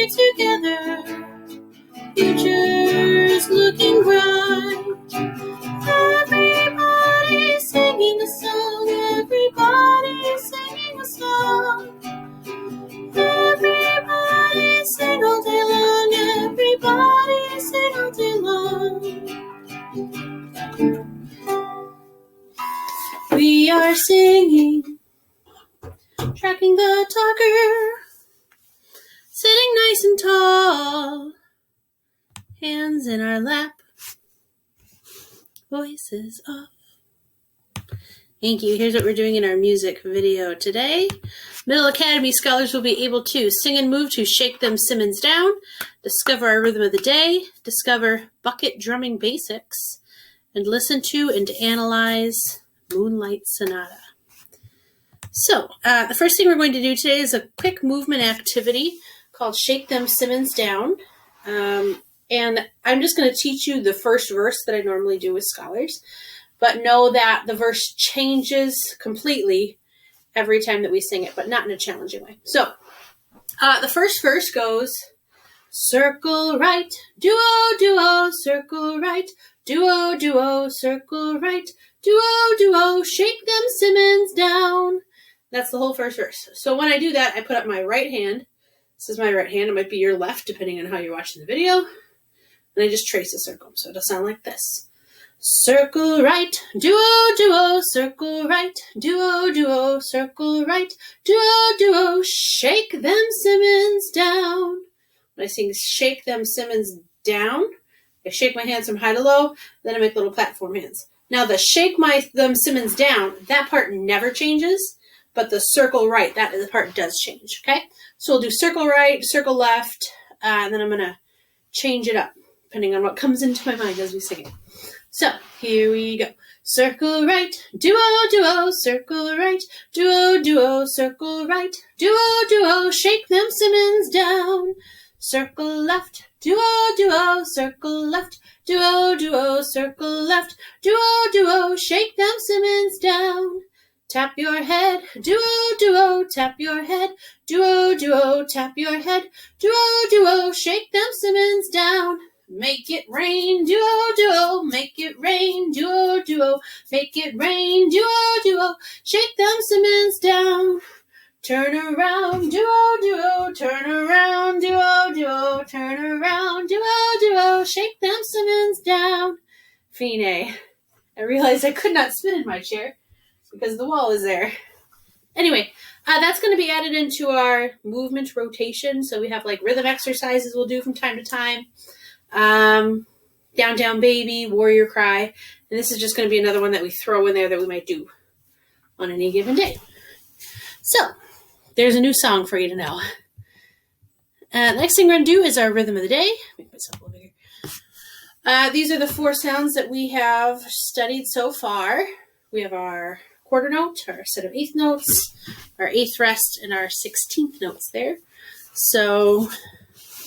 here together. Future's looking bright. Everybody's singing a song. Everybody's singing a song. Everybody sing all day long. Everybody sing all day long. We are singing, tracking the talker, sitting nice and tall, hands in our lap, voices off. Thank you. Here's what we're doing in our music video today. Middle Academy scholars will be able to sing and move to Shake Them Simmons Down, discover our rhythm of the day, discover bucket drumming basics, and listen to and analyze Moonlight Sonata. So, the first thing we're going to do today is a quick movement activity called Shake Them Simmons Down. And I'm just going to teach you the first verse that I normally do with scholars, but know that the verse changes completely every time that we sing it, but not in a challenging way. So, the first verse goes, circle right, duo, duo, circle right, duo, duo, circle right, duo, duo, shake them Simmons down. That's the whole first verse. So when I do that, I put up my right hand. This is my right hand. It might be your left, depending on how you're watching the video. And I just trace a circle. So it'll sound like this. Circle right, duo, duo, circle right, duo, duo, circle right, duo, duo, shake them Simmons down. When I sing shake them Simmons down, I shake my hands from high to low, then I make little platform hands. Now the shake them Simmons down, that part never changes, but the circle right, that part does change, okay? So we'll do circle right, circle left, and then I'm going to change it up, depending on what comes into my mind as we sing it. So, here we go. Circle right, duo, duo, circle right, duo, duo, circle right, duo, duo, shake them Simmons down. Circle left, duo, duo, circle left, duo, duo, circle left, duo, duo, shake them Simmons down. Tap your head, duo, duo, tap your head, duo, duo, tap your head, duo, duo, shake them Simmons down. Make it rain, duo, duo, make it rain, duo, duo, make it rain, duo, duo, shake them Simmons down. Turn around, duo, duo, turn around, duo, duo, turn around, duo, duo, shake them Simmons down. Fine. I realized I could not spin in my chair because the wall is there. Anyway, that's going to be added into our movement rotation. So we have like rhythm exercises we'll do from time to time. Down, down, baby, warrior cry. And this is just going to be another one that we throw in there that we might do on any given day. So, there's a new song for you to know. The next thing we're going to do is our rhythm of the day. Make myself a little bigger. These are the 4 sounds that we have studied so far. We have our quarter note, our set of 8th notes, our 8th rest, and our 16th notes there. So,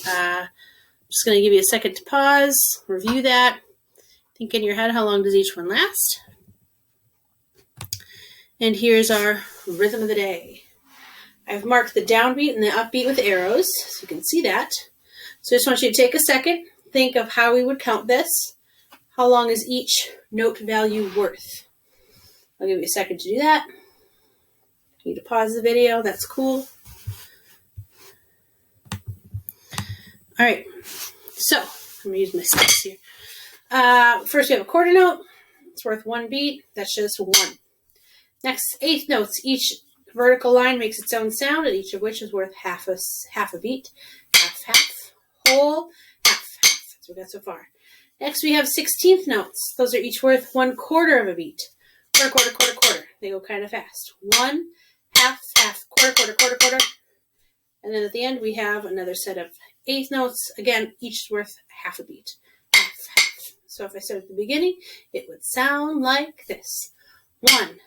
just going to give you a second to pause, review that, think in your head how long does each one last. And here's our rhythm of the day. I've marked the downbeat and the upbeat with arrows, so you can see that. So I just want you to take a second, think of how we would count this. How long is each note value worth? I'll give you a second to do that. You need to pause the video, that's cool. All right, so I'm going to use my sticks here. First we have a quarter note. It's worth 1 beat. That's just 1. Next, 8th notes. Each vertical line makes its own sound, and each of which is worth half a beat. Half, half, whole, half, half. That's what we got so far. Next, we have 16th notes. Those are each worth 1/4 of a beat. Quarter, quarter, quarter, quarter. They go kind of fast. 1, half, half, quarter, quarter, quarter, quarter. And then at the end, we have another set of 8th notes. Again, each worth half a beat. Half, half. So if I start at the beginning, it would sound like this. 1,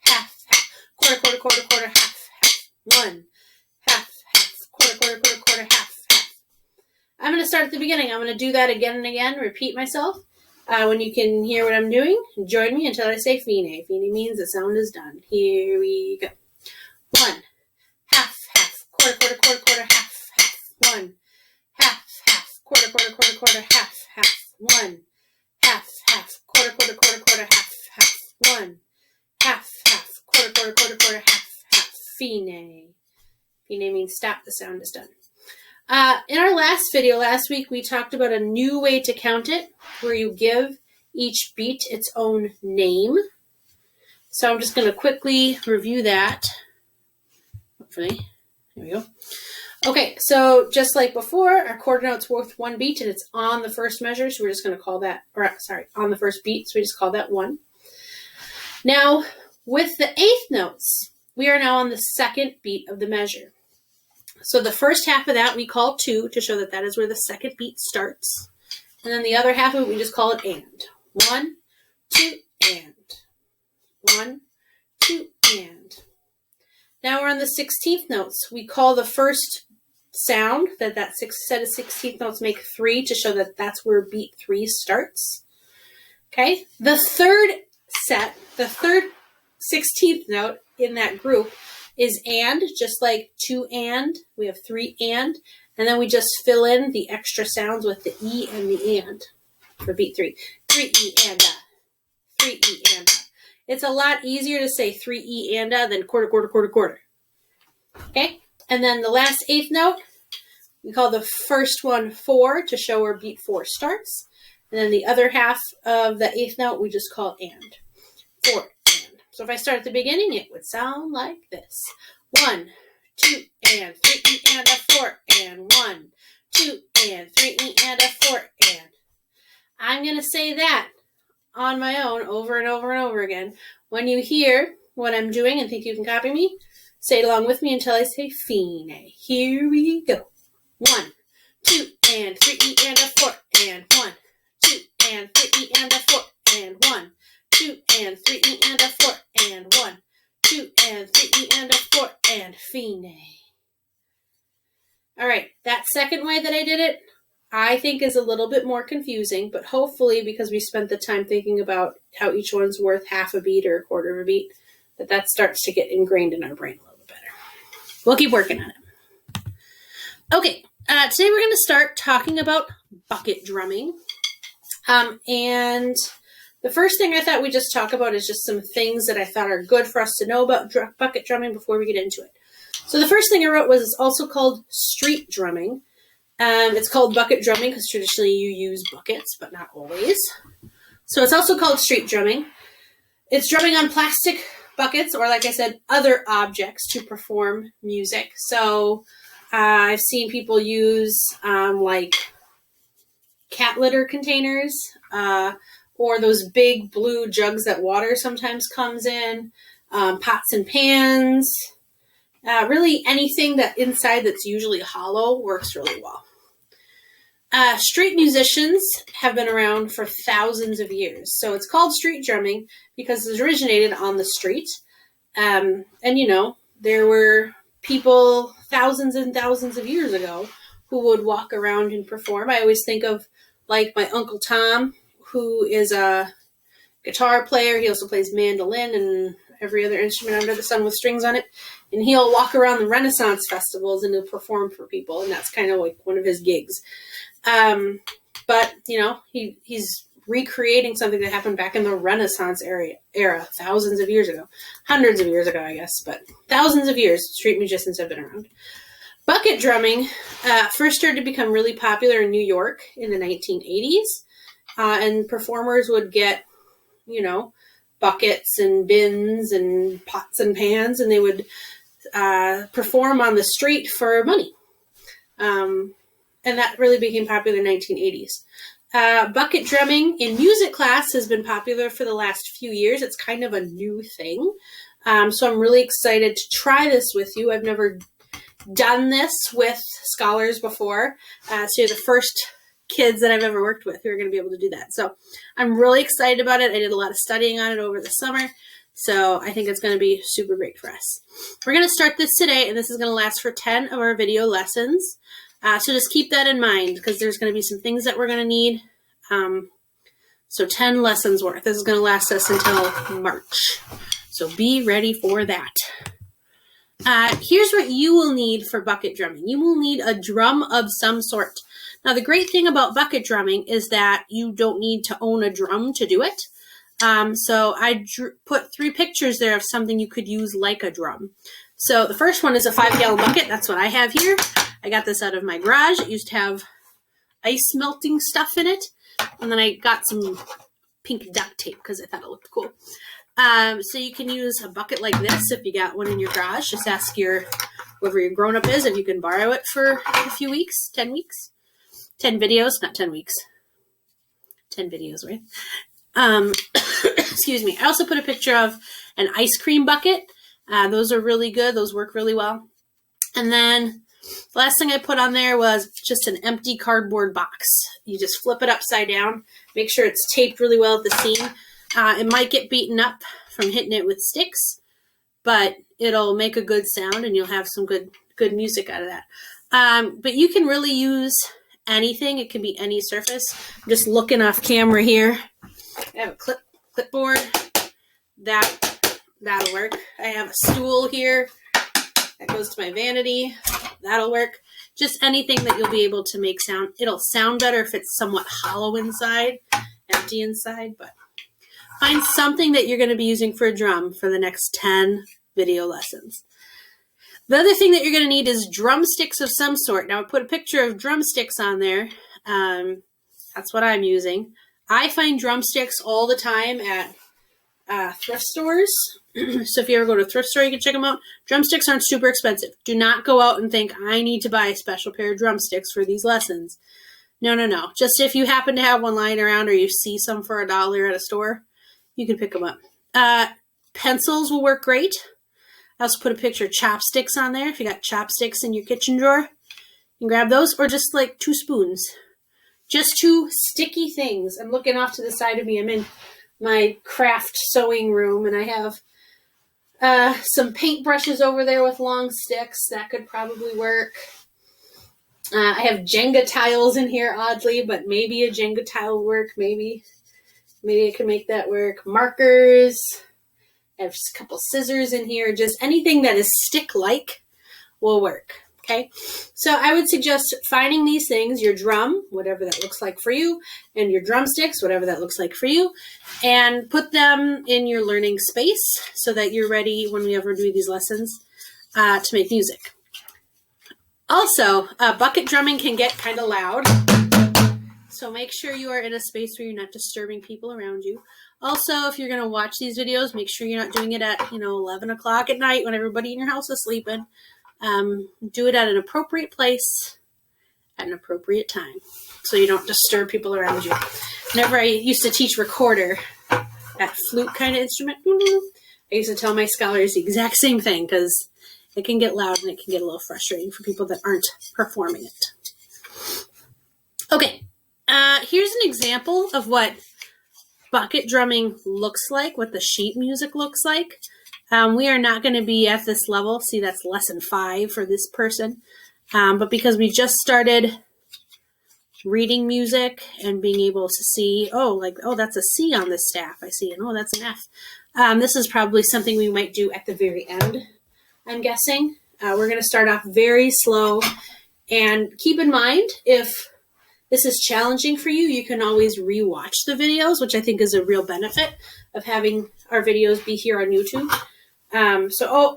half, half, quarter, quarter, quarter, quarter, half, half. 1, half, half, quarter, quarter, quarter, quarter, half, half. I'm going to start at the beginning. I'm going to do that again and again, repeat myself. When you can hear what I'm doing, join me until I say fine. Fine means the sound is done. Here we go. 1, half, half, quarter, quarter, quarter, quarter, half, half. 1, quarter, quarter, quarter, quarter, half, half, 1, half, half, quarter, quarter, quarter, quarter, half, half, 1, half, half, quarter, quarter, quarter, quarter, half, half, fine. Fine means stop, the sound is done. In our last video, last week, we talked about a new way to count it, where you give each beat its own name. So I'm just going to quickly review that. Hopefully. There we go. Okay, so just like before, our quarter note's worth 1 beat, and it's on the first measure, so we're just going to call that, on the first beat, so we just call that 1. Now, with the 8th notes, we are now on the second beat of the measure. So the first half of that we call 2 to show that that is where the second beat starts. And then the other half of it, we just call it and. 1, 2, and. 1, 2, and. Now we're on the 16th notes. We call the first sound that set of 16th notes make 3 to show that that's where beat 3 starts. Okay? The third 16th note in that group is and, just like 2 and. We have 3 and then we just fill in the extra sounds with the E and the and for beat 3. 3 E and a. 3 E and a. It's a lot easier to say 3 E and a than quarter, quarter, quarter, quarter. Okay? And then the last 8th note, we call the first one 4 to show where beat 4 starts. And then the other half of the 8th note, we just call and. 4 and. So if I start at the beginning, it would sound like this. 1, 2, and 3 E and a 4 and 1, 2, and 3 E and a 4 and. I'm going to say that on my own over and over and over again. When you hear what I'm doing and think you can copy me, say it along with me until I say fine. Here we go. 1, 2, and 3 E and a 4 and 1, 2, and 3 E and a 4 and 1, 2, and 3 E and a 4 and 1, 2, and 3 E and a 4 and fine. All right, that second way that I did it, I think is a little bit more confusing, but hopefully because we spent the time thinking about how each one's worth half a beat or a quarter of a beat, that starts to get ingrained in our brain a little bit better. We'll keep working on it. Okay, today we're going to start talking about bucket drumming. And the first thing I thought we'd just talk about is just some things that I thought are good for us to know about bucket drumming before we get into it. So the first thing I wrote was it's also called street drumming. It's called bucket drumming because traditionally you use buckets, but not always. So it's also called street drumming. It's drumming on plastic buckets, or like I said, other objects to perform music. So I've seen people use like cat litter containers, or those big blue jugs that water sometimes comes in, pots and pans. Really anything that inside that's usually hollow works really well. Street musicians have been around for thousands of years. So it's called street drumming because it originated on the street. And you know, there were people thousands and thousands of years ago who would walk around and perform. I always think of like my Uncle Tom, who is a guitar player. He also plays mandolin and every other instrument under the sun with strings on it. And he'll walk around the Renaissance festivals and he'll perform for people. And that's kind of like one of his gigs. But, you know, he's recreating something that happened back in the Renaissance era, thousands of years ago. Hundreds of years ago, I guess. But thousands of years, street musicians have been around. Bucket drumming first started to become really popular in New York in the 1980s. And performers would get, you know, buckets and bins and pots and pans, and they would perform on the street for money. And that really became popular in the 1980s. Bucket drumming in music class has been popular for the last few years. It's kind of a new thing. So I'm really excited to try this with you. I've never done this with scholars before. So you're the first kids that I've ever worked with who are going to be able to do that. So I'm really excited about it. I did a lot of studying on it over the summer. So I think it's going to be super great for us. We're going to start this today, and this is going to last for 10 of our video lessons. So just keep that in mind because there's going to be some things that we're going to need. So 10 lessons worth. This is going to last us until March. So be ready for that. Here's what you will need for bucket drumming. You will need a drum of some sort. Now, the great thing about bucket drumming is that you don't need to own a drum to do it. So I put 3 pictures there of something you could use like a drum. So the first one is a 5-gallon bucket. That's what I have here. I got this out of my garage. It used to have ice melting stuff in it. And then I got some pink duct tape because I thought it looked cool. So you can use a bucket like this if you got one in your garage. Just ask whoever your grown-up is if you can borrow it for a few weeks, 10 weeks. 10 videos, not 10 weeks. 10 videos, right? Excuse me. I also put a picture of an ice cream bucket. Those are really good. Those work really well. And then the last thing I put on there was just an empty cardboard box. You just flip it upside down. Make sure it's taped really well at the seam. It might get beaten up from hitting it with sticks, but it'll make a good sound and you'll have some good music out of that. But you can really use anything. It can be any surface. I'm just looking off camera here. I have a clipboard. That'll work. I have a stool here. That goes to my vanity. That'll work. Just anything that you'll be able to make sound. It'll sound better if it's somewhat hollow inside, empty inside, but find something that you're going to be using for a drum for the next 10 video lessons. The other thing that you're going to need is drumsticks of some sort. Now, I put a picture of drumsticks on there. That's what I'm using. I find drumsticks all the time at thrift stores. So if you ever go to a thrift store, you can check them out. Drumsticks aren't super expensive. Do not go out and think, I need to buy a special pair of drumsticks for these lessons. No. Just if you happen to have one lying around or you see some for $1 at a store, you can pick them up. Pencils will work great. I also put a picture of chopsticks on there. If you got chopsticks in your kitchen drawer, you can grab those, or just like 2 spoons. Just 2 sticky things. I'm looking off to the side of me. I'm in my craft sewing room, and I have some paintbrushes over there with long sticks. That could probably work. I have Jenga tiles in here, oddly, but maybe a Jenga tile will work. Maybe I can make that work. Markers. I have a couple scissors in here. Just anything that is stick-like will work. Okay, so I would suggest finding these things, your drum, whatever that looks like for you, and your drumsticks, whatever that looks like for you, and put them in your learning space so that you're ready when we ever do these lessons to make music. Also, bucket drumming can get kind of loud, so make sure you are in a space where you're not disturbing people around you. Also, if you're going to watch these videos, make sure you're not doing it at 11 o'clock at night when everybody in your house is sleeping. Do it at an appropriate place at an appropriate time so you don't disturb people around you. Whenever I used to teach recorder, that flute kind of instrument, I used to tell my scholars the exact same thing because it can get loud and it can get a little frustrating for people that aren't performing it. Okay, here's an example of what bucket drumming looks like, what the sheet music looks like. We are not going to be at this level. See, that's lesson 5 for this person. But because we just started reading music and being able to see, oh, that's a C on this staff. I see, and oh, that's an F. This is probably something we might do at the very end, I'm guessing. We're going to start off very slow. And keep in mind, if this is challenging for you, you can always rewatch the videos, which I think is a real benefit of having our videos be here on YouTube.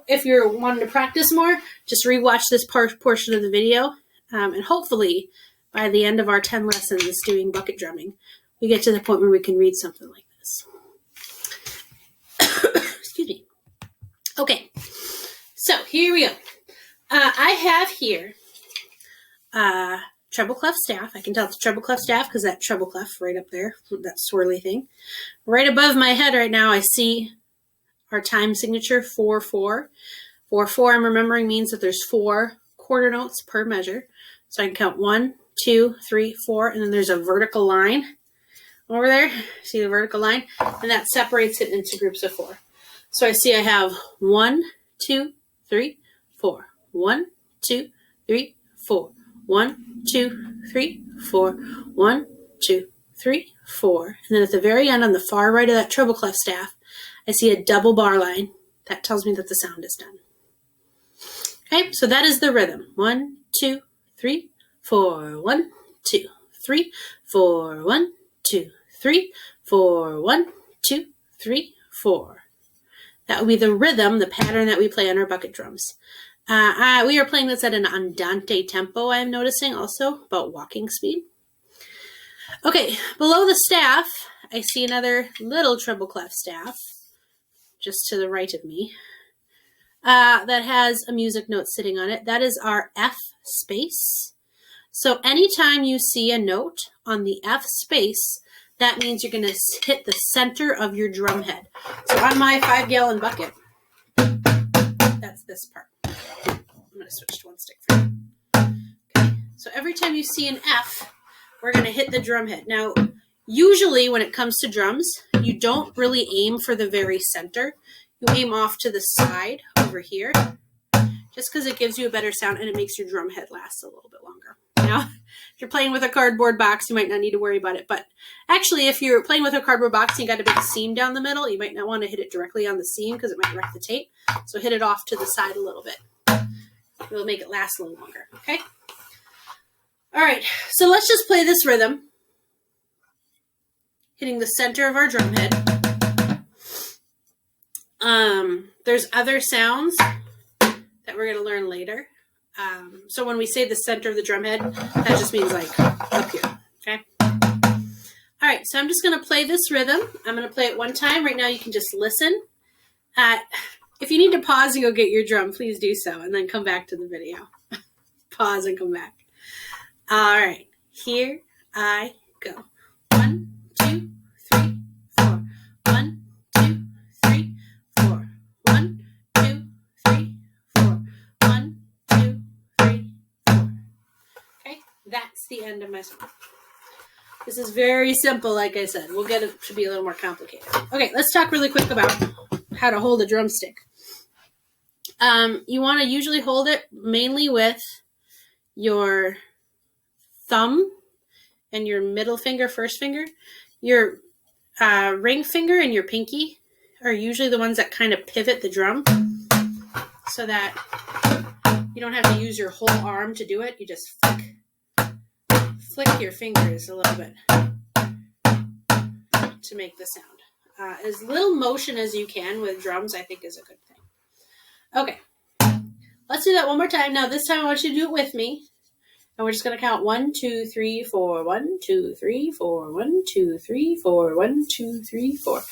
If you're wanting to practice more, just rewatch this portion of the video, and hopefully by the end of our 10 lessons doing bucket drumming, we get to the point where we can read something like this. Excuse me. Okay, so here we go. I have here treble clef staff. I can tell it's treble clef staff because that treble clef right up there, that swirly thing. Right above my head right now, I see our time signature 4/4. 4/4, I'm remembering, means that there's 4 quarter notes per measure. So I can count 1, 2, 3, 4, and then there's a vertical line over there. See the vertical line? And that separates it into groups of 4. So I see I have 1, 2, 3, 4. 1, 2, 3, 4. 1, 2, 3, 4. 1, 2, 3, 4. And then at the very end, on the far right of that treble clef staff, I see a double bar line. That tells me that the sound is done. Okay, so that is the rhythm. 1, 2, 3, 4. 1, 2, 3, 4, 1, 2, 3, 4, 1, 2, 3, 4. That would be the rhythm, the pattern that we play on our bucket drums. We are playing this at an andante tempo, I'm noticing also, about walking speed. Okay, below the staff, I see another little treble clef staff, just to the right of me, that has a music note sitting on it. That is our F space. So anytime you see a note on the F space, that means you're going to hit the center of your drum head. So on my 5-gallon bucket, that's this part. I'm going to switch to one stick for you. Okay. So every time you see an F, we're going to hit the drum head. Now, usually when it comes to drums, you don't really aim for the very center. You aim off to the side over here, just because it gives you a better sound and it makes your drum head last a little bit longer. Now, if you're playing with a cardboard box, you might not need to worry about it. But actually, if you're playing with a cardboard box and you got a big seam down the middle, you might not want to hit it directly on the seam because it might wreck the tape. So hit it off to the side a little bit. It'll make it last a little longer, okay? All right, so let's just play this rhythm, hitting the center of our drum head. There's other sounds that we're going to learn later. So when we say the center of the drum head, that just means like up here, okay? All right, so I'm just going to play this rhythm. I'm going to play it one time. Right now you can just listen. If you need to pause and go get your drum, please do so, and then come back to the video. Pause and come back. All right, here I go. 1, 2, 3, 4. 1, 2, 3, 4. 1, 2, 3, 4. 1, 2, 3, 4. Okay, that's the end of my song. This is very simple, like I said. We'll get it to be a little more complicated. Okay, let's talk really quick about how to hold a drumstick. You want to usually hold it mainly with your thumb and your middle finger, first finger. Your ring finger and your pinky are usually the ones that kind of pivot the drum so that you don't have to use your whole arm to do it. You just flick your fingers a little bit to make the sound. As little motion as you can with drums, I think, is a good thing. Okay, let's do that one more time. Now, this time I want you to do it with me. And we're just going to count 1, 2, 3, 4, 1, 2, 3, 4, 1, 2, 3, 4, 1, 2, 3, 4.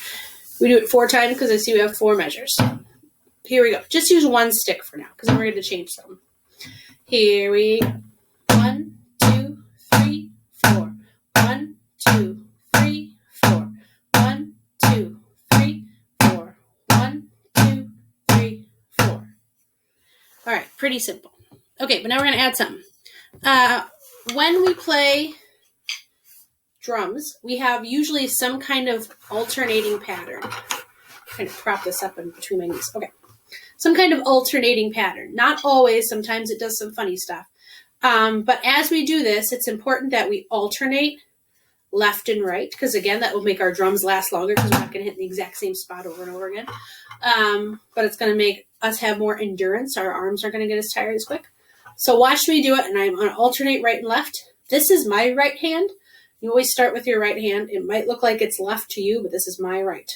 We do it 4 times because I see we have 4 measures. Here we go. Just use one stick for now because we're going to change some. Here we go. 1, 2, 3, 4. 1, 2, 3, 4. 1, 2, 3, 4. 1, 2, 3, 4. All right, pretty simple. Okay, but now we're going to add something. When we play drums, we have usually some kind of alternating pattern. I'm going to prop this up in between my knees. Okay. Some kind of alternating pattern. Not always. Sometimes it does some funny stuff. But as we do this, it's important that we alternate left and right, because again, that will make our drums last longer because we're not going to hit the exact same spot over and over again. But it's going to make us have more endurance. Our arms aren't going to get as tired as quick. So watch me do it, and I'm going to alternate right and left. This is my right hand. You always start with your right hand. It might look like it's left to you, but this is my right.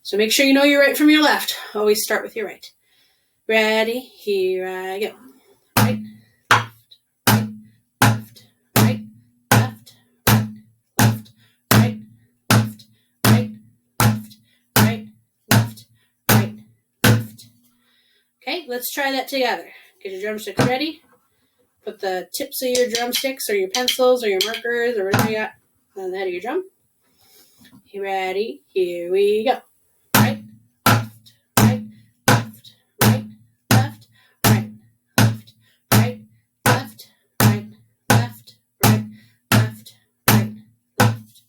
So make sure you know your right from your left. Always start with your right. Ready? Here I go. Right, left, right, left, left, right, left, right, left, right, left, right, left. Okay, let's try that together. Get your drumsticks ready. Put the tips of your drumsticks or your pencils or your markers or whatever you got on the head of your drum. You ready? Here we go. Right, left, right, left, right, left, right, left, right, left, right, left, right, left, right, left.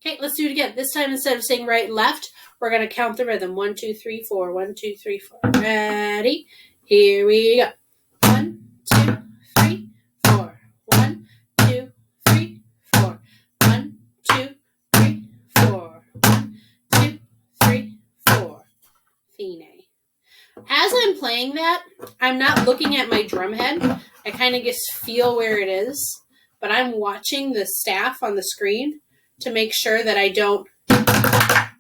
Okay, let's do it again. This time, instead of saying right and left, we're going to count the rhythm. 1, 2, 3, 4. 1, 2, 3, 4. Ready? Here we go. 1, 2, 3, 4. 1, 2, 3, 4. 1, 2, 3, 4. 1, 2, 3, 4. Fine. As I'm playing that, I'm not looking at my drum head. I kind of just feel where it is. but I'm watching the staff on the screen to make sure that I don't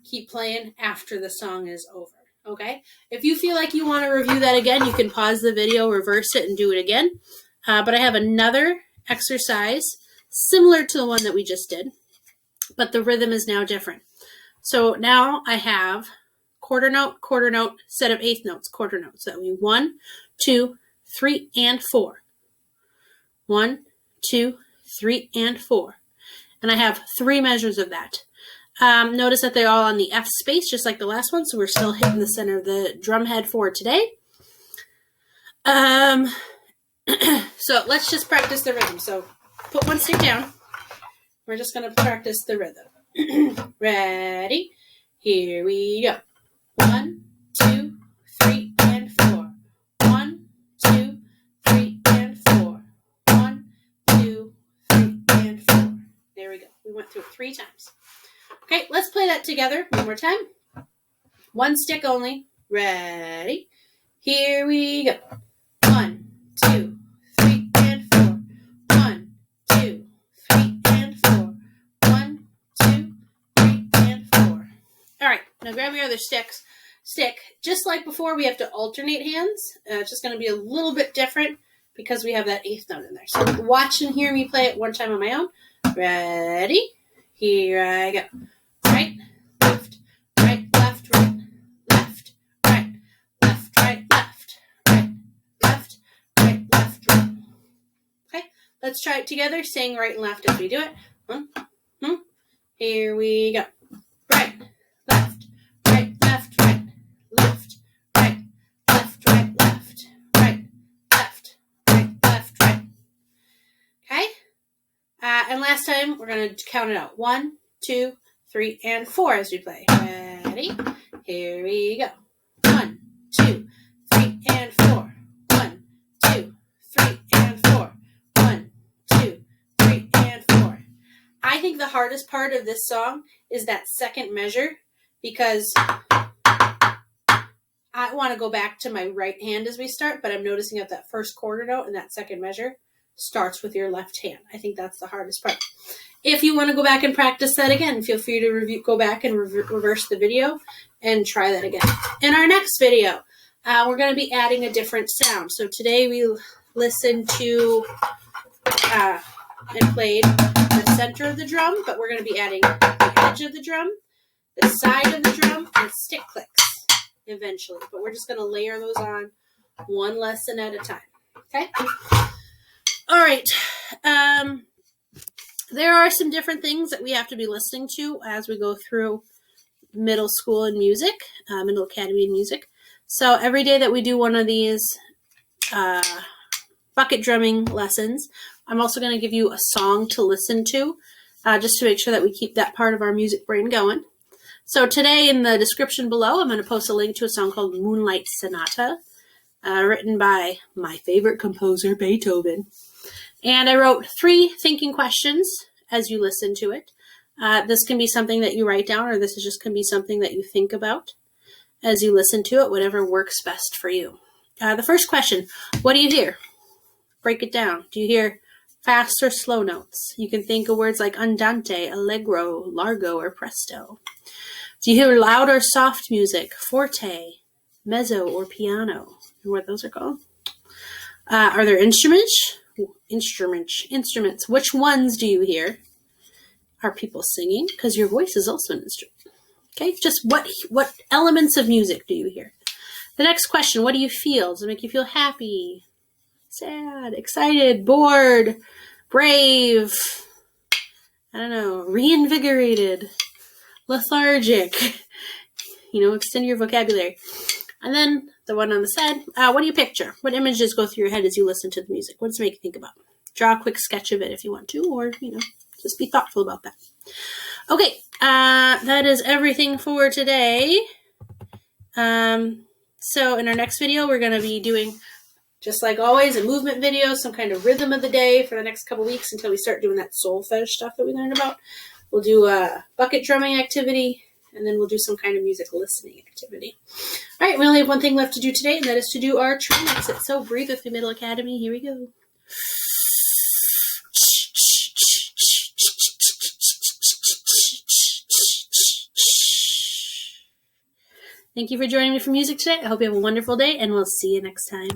keep playing after the song is over. Okay? If you feel like you want to review that again, you can pause the video, reverse it, and do it again. But I have another exercise similar to the one that we just did, but the rhythm is now different. So now I have quarter note, set of eighth notes, quarter notes. That would be 1, 2, 3, and 4. 1, 2, 3, and 4. And I have 3 measures of that. Notice that they're all on the F space, just like the last one, so we're still hitting the center of the drum head for today. So let's just practice the rhythm. So put one stick down. We're just going to practice the rhythm. Ready? Here we go. 1, 2, 3, and 4. 1, 2, 3, and 4. 1, 2, 3, and 4. There we go. We went through it 3 times. Okay, let's play that together one more time. One stick only. Ready? Here we go. 1, 2, 3, and 4. 1, 2, 3, and 4. 1, 2, 3, and 4. All right, now grab your other stick. Just like before, we have to alternate hands. It's just going to be a little bit different because we have that eighth note in there. So watch and hear me play it one time on my own. Ready? Here I go. Right, left, right, left, right, left, right, left, right, left, right, left, right, left, right. Okay, let's try it together. Sing right and left as we do it. Here we go. Right, left, right, left, right, left, right, left, right, left, right, left, right, left, right. Okay, and last time we're going to count it out. 1, 2, 3, and 4 as we play. Ready? Here we go. 1, 2, 3, and 4. 1, 2, 3, and 4. 1, 2, 3, and 4. I think the hardest part of this song is that second measure because I want to go back to my right hand as we start, but I'm noticing that first quarter note and that second measure starts with your left hand. I think that's the hardest part. If you want to go back and practice that again, feel free to go back and reverse the video and try that again. In our next video, we're going to be adding a different sound. So today we listened to and played the center of the drum, but we're going to be adding the edge of the drum, the side of the drum, and stick clicks eventually. But we're just going to layer those on one lesson at a time. Okay? All right. There are some different things that we have to be listening to as we go through middle school in music, middle academy in music. So every day that we do one of these bucket drumming lessons, I'm also going to give you a song to listen to, just to make sure that we keep that part of our music brain going. So today in the description below, I'm going to post a link to a song called Moonlight Sonata, written by my favorite composer, Beethoven. And I wrote 3 thinking questions as you listen to it. This can be something that you write down, or this is just can be something that you think about as you listen to it, whatever works best for you. The first question, what do you hear? Break it down. Do you hear fast or slow notes? You can think of words like andante, allegro, largo, or presto. Do you hear loud or soft music? Forte, mezzo, or piano? You know what those are called? Are there instruments? Instruments. Which ones do you hear? Are people singing? Because your voice is also an instrument. Okay, just what elements of music do you hear? The next question, what do you feel? Does it make you feel happy, sad, excited, bored, brave, I don't know, reinvigorated, lethargic? Extend your vocabulary. And then the one on the side, what do you picture? What images go through your head as you listen to the music? What does it make you think about? Draw a quick sketch of it if you want to, or, just be thoughtful about that. Okay, that is everything for today. So in our next video, we're going to be doing, just like always, a movement video, some kind of rhythm of the day for the next couple weeks until we start doing that solfege stuff that we learned about. We'll do a bucket drumming activity, and then we'll do some kind of music listening activity. All right, we only have one thing left to do today, and that is to do our train exit. So breathe with the Middle Academy. Here we go. Thank you for joining me for music today. I hope you have a wonderful day, and we'll see you next time.